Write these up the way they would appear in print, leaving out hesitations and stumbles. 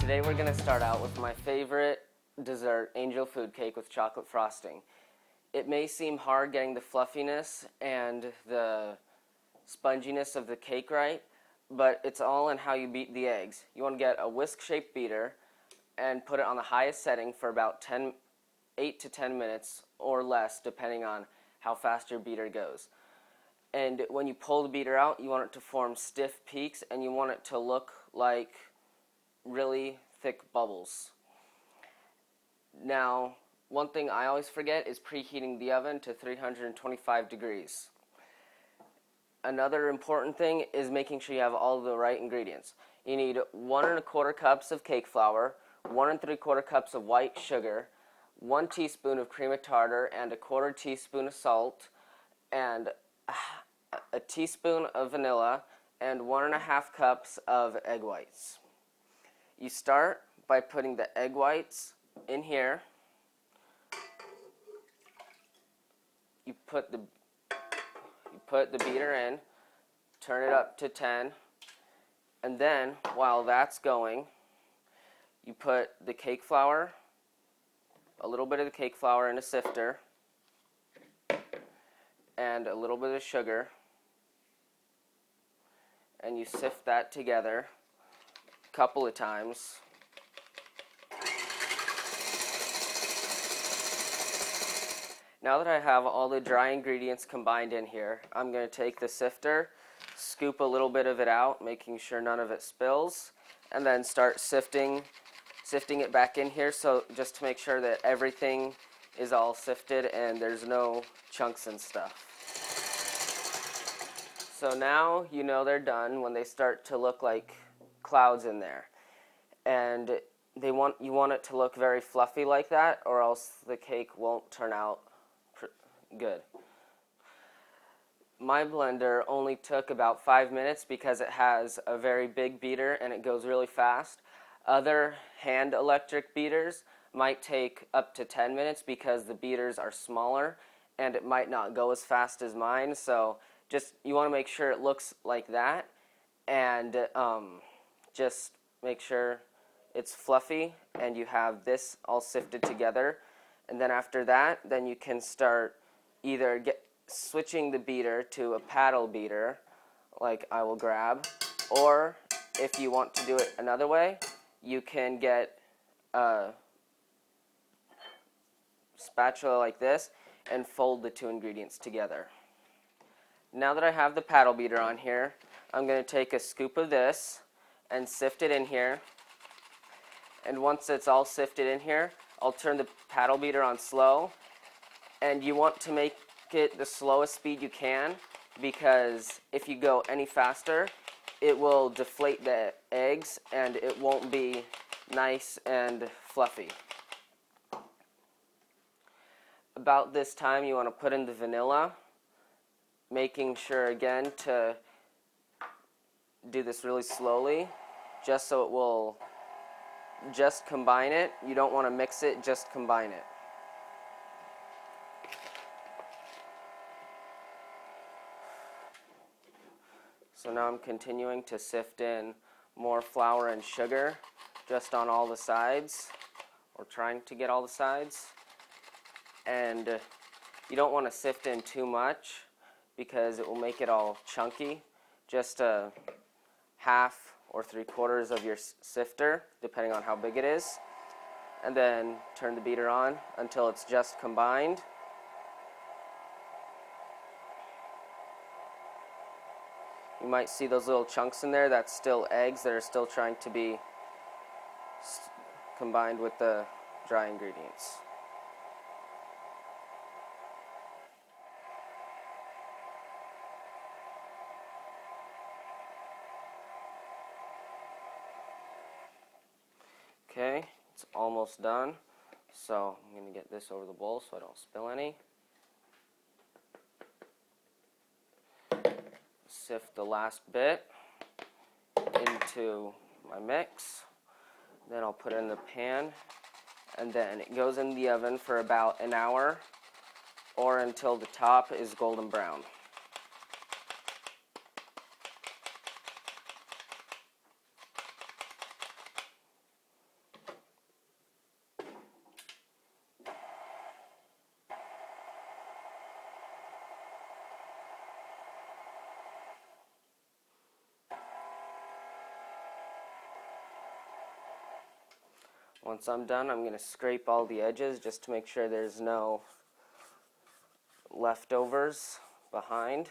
Today we're going to start out with my favorite dessert, angel food cake with chocolate frosting. It may seem hard getting the fluffiness and the sponginess of the cake right, but it's all in how you beat the eggs. You want to get a whisk-shaped beater and put it on the highest setting for about 8 to 10 minutes or less, depending on how fast your beater goes. And when you pull the beater out, you want it to form stiff peaks, and you want it to look like really thick bubbles. Now, one thing I always forget is preheating the oven to 325 degrees. Another important thing is making sure you have all the right ingredients. You need 1 1/4 cups of cake flour, 1 3/4 cups of white sugar, 1 teaspoon of cream of tartar, and 1/4 teaspoon of salt, and a teaspoon of vanilla, and 1 1/2 cups of egg whites. You start by putting the egg whites in here. You put the beater in, turn it up to 10, and then while that's going, you put the cake flour, a little bit of the cake flour in a sifter, and a little bit of sugar, and you sift that together a couple of times. Now that I have all the dry ingredients combined in here, I'm going to take the sifter, scoop a little bit of it out, making sure none of it spills, and then start sifting it back in here, so just to make sure that everything is all sifted and there's no chunks and stuff. So now you know they're done when they start to look like clouds in there. And you want it to look very fluffy like that, or else the cake won't turn out good. My blender only took about 5 minutes because it has a very big beater and it goes really fast. Other hand electric beaters might take up to 10 minutes because the beaters are smaller and it might not go as fast as mine. So you want to make sure it looks like that, and just make sure it's fluffy and you have this all sifted together. And then after that, then you can start either switching the beater to a paddle beater, like I will grab, or if you want to do it another way, you can get a spatula like this and fold the two ingredients together. Now that I have the paddle beater on here, I'm going to take a scoop of this and sift it in here. And once it's all sifted in here, I'll turn the paddle beater on slow. And you want to make it the slowest speed you can, because if you go any faster, it will deflate the eggs and it won't be nice and fluffy. About this time, you want to put in the vanilla, making sure again to do this really slowly, just so it will just combine it. You don't want to mix it, just combine it. So now I'm continuing to sift in more flour and sugar just on all the sides, or trying to get all the sides. And you don't want to sift in too much because it will make it all chunky. Just a half or 3/4 of your sifter, depending on how big it is. And then turn the beater on until it's just combined. You might see those little chunks in there. That's still eggs that are still trying to be combined with the dry ingredients. Okay, it's almost done. So I'm going to get this over the bowl so I don't spill any. Sift the last bit into my mix. Then I'll put it in the pan, and then it goes in the oven for about an hour or until the top is golden brown. Once I'm done, I'm going to scrape all the edges just to make sure there's no leftovers behind.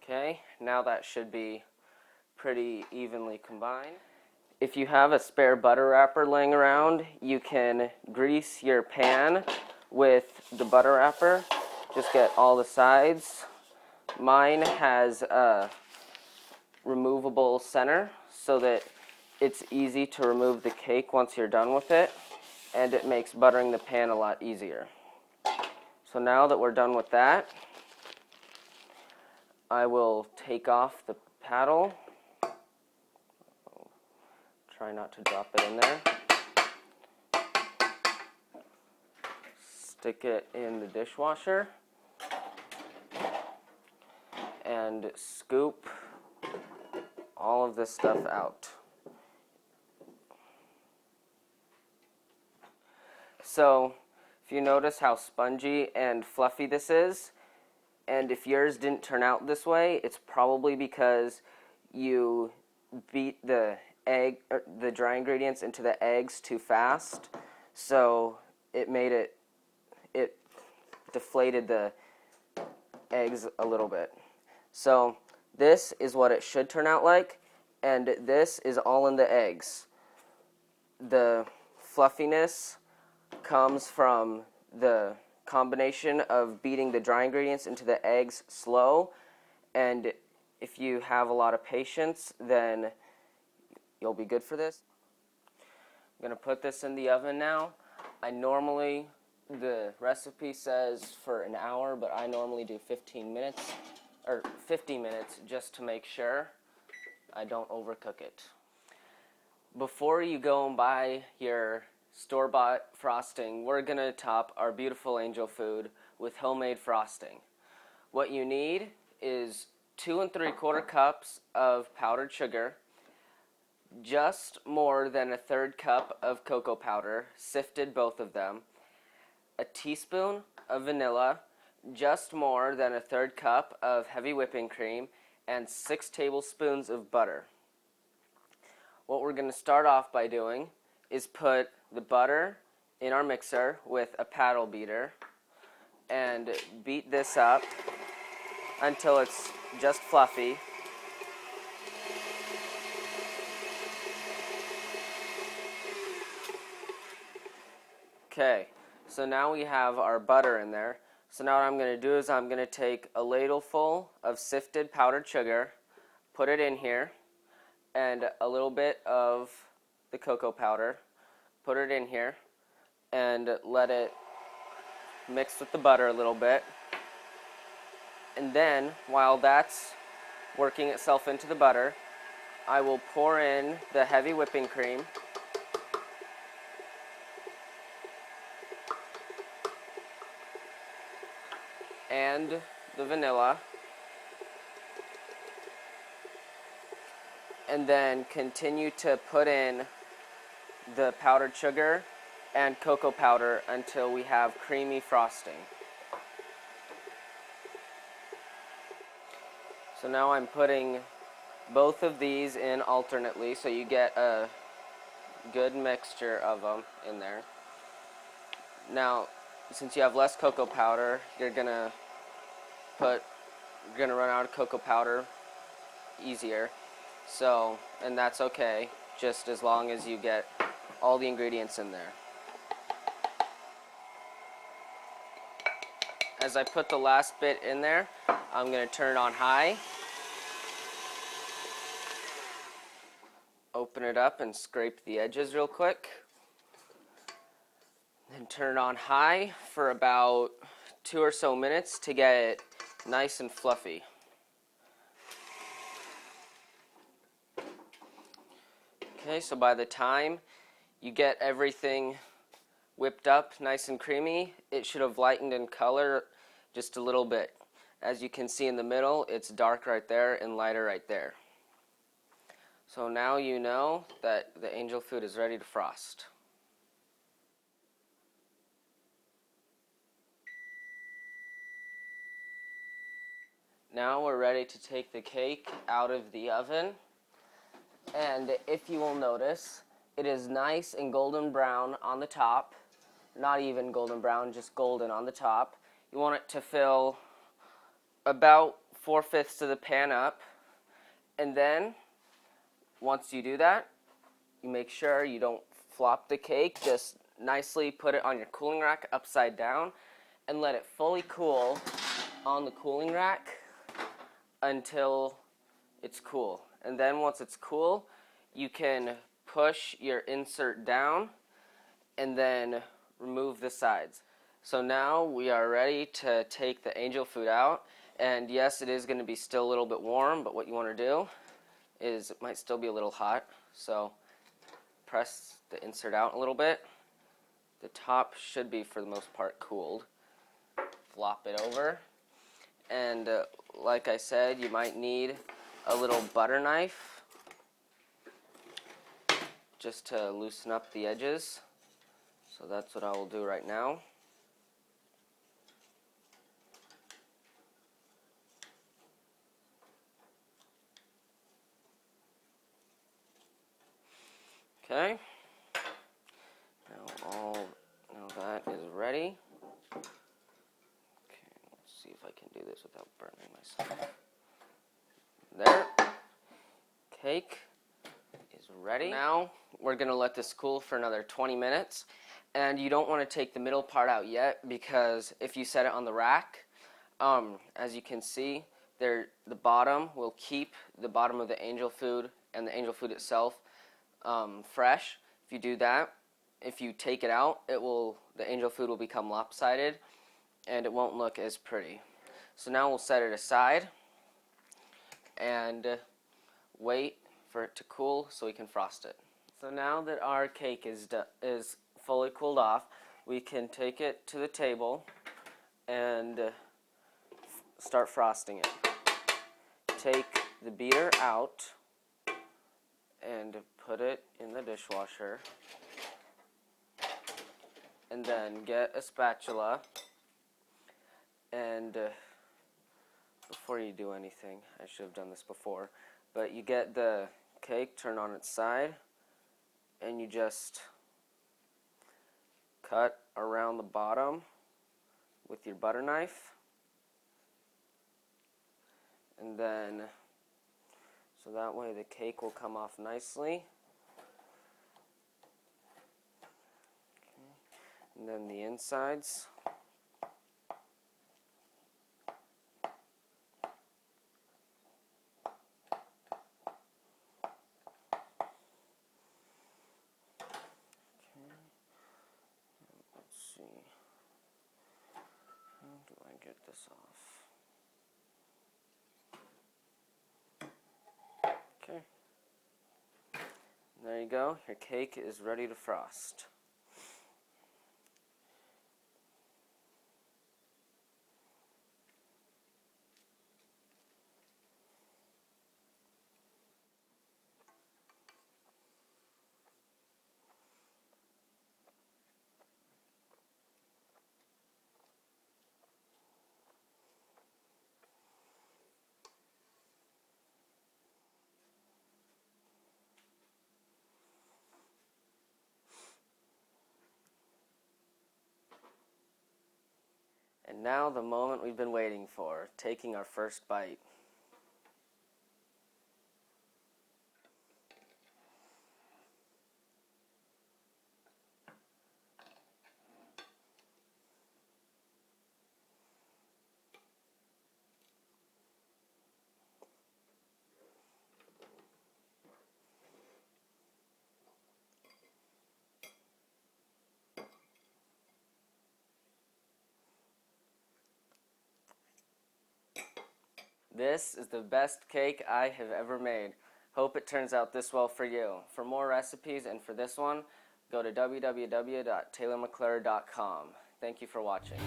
Okay, now that should be pretty evenly combined. If you have a spare butter wrapper laying around, you can grease your pan with the butter wrapper. Just get all the sides. Mine has a removable center so that it's easy to remove the cake once you're done with it, and it makes buttering the pan a lot easier. So now that we're done with that, I will take off the paddle. Try not to drop it in there. Stick it in the dishwasher and scoop all of this stuff out. So, if you notice how spongy and fluffy this is, and if yours didn't turn out this way, it's probably because you beat the dry ingredients into the eggs too fast, so it deflated the eggs a little bit. So this is what it should turn out like, and this is all in the eggs. The fluffiness comes from the combination of beating the dry ingredients into the eggs slow, and if you have a lot of patience, then you'll be good for this. I'm going to put this in the oven now. The recipe says for an hour, but I normally do 15 minutes, or 50 minutes, just to make sure I don't overcook it. Before you go and buy your store-bought frosting, we're going to top our beautiful angel food with homemade frosting. What you need is 2 3/4 cups of powdered sugar, just more than 1/3 cup of cocoa powder, sifted both of them, a teaspoon of vanilla, just more than 1/3 cup of heavy whipping cream, and 6 tablespoons of butter. What we're going to start off by doing is put the butter in our mixer with a paddle beater and beat this up until it's just fluffy. Okay, so now we have our butter in there. So now what I'm going to do is I'm going to take a ladleful of sifted powdered sugar, put it in here, and a little bit of the cocoa powder, put it in here, and let it mix with the butter a little bit. And then, while that's working itself into the butter, I will pour in the heavy whipping cream, and the vanilla, and then continue to put in the powdered sugar and cocoa powder until we have creamy frosting. So now I'm putting both of these in alternately so you get a good mixture of them in there. Now, since you have less cocoa powder, you're gonna run out of cocoa powder easier. So, and that's okay, just as long as you get all the ingredients in there. As I put the last bit in there, I'm going to turn it on high, open it up and scrape the edges real quick, then turn it on high for about 2 or so minutes to get it nice and fluffy. Okay, so by the time you get everything whipped up nice and creamy, it should have lightened in color just a little bit. As you can see in the middle, it's dark right there and lighter right there. So now you know that the angel food is ready to frost. Now we're ready to take the cake out of the oven. And if you will notice, it is nice and golden brown on the top. Not even golden brown, just golden on the top. You want it to fill about 4/5 of the pan up. And then, once you do that, you make sure you don't flop the cake. Just nicely put it on your cooling rack upside down and let it fully cool on the cooling rack until it's cool. And then once it's cool, you can push your insert down and then remove the sides. So now we are ready to take the angel food out. And yes, it is going to be still a little bit warm, but what you want to do is, it might still be a little hot, so press the insert out a little bit. The top should be, for the most part, cooled. Flop it over. And like I said, you might need a little butter knife just to loosen up the edges. So that's what I will do right now. Okay. Now that is ready. Okay, let's see if I can do this without burning myself. There. Cake is ready. Now we're going to let this cool for another 20 minutes. And you don't want to take the middle part out yet, because if you set it on the rack, as you can see, the bottom will keep the bottom of the angel food and the angel food itself fresh. If you do that, if you take it out, the angel food will become lopsided and it won't look as pretty. So now we'll set it aside and wait for it to cool so we can frost it. So now that our cake is fully cooled off, we can take it to the table and start frosting it. Take the beater out and put it in the dishwasher, and then get a spatula, and before you do anything, I should have done this before, but you get the cake turned on its side and you just cut around the bottom with your butter knife, and then so that way the cake will come off nicely. Okay. And then the insides. Let's see. How do I get this off? Okay. There you go. Your cake is ready to frost. And now the moment we've been waiting for, taking our first bite. This is the best cake I have ever made. Hope it turns out this well for you. For more recipes and for this one, go to www.taylormcclure.com. Thank you for watching.